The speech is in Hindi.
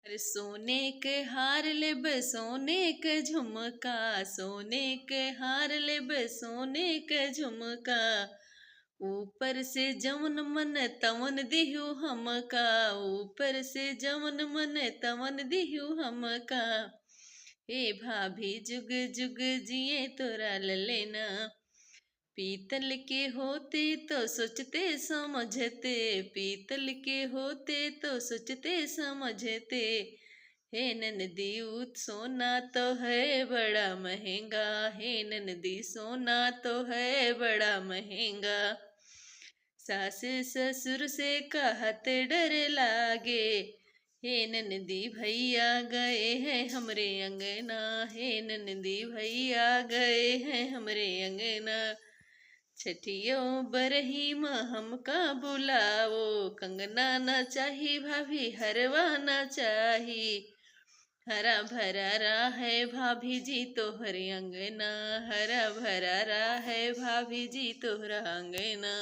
अरे सोने के हार लेब सोने के झुमका, सोने के हार लेब सोने के झुमका। ऊपर से जवन मन तवन दिहु हमका, ऊपर से जवन मन तवन दिहु हमका। ए भाभी जुग जुग जिए तोरा ललेना, पीतल के होते तो सोचते समझते, पीतल के होते तो सोचते समझते। हे ननदी सोना तो है बड़ा महंगा, हे ननदी सोना तो है बड़ा महंगा। सास ससुर से कहत डर लागे, हे ननदी भैया गए हैं हमरे अंगना, हे ननदी भैया गए हैं हमरे अंगना। छठियों बरही माँ हमका बुलाओ, कंगना ना चाही भाभी हरवा ना चाही। हरा भरा रहा है भाभी जी तोहरे अंगना, हरा भरा रहा है भाभी जी तोहरा अंगना।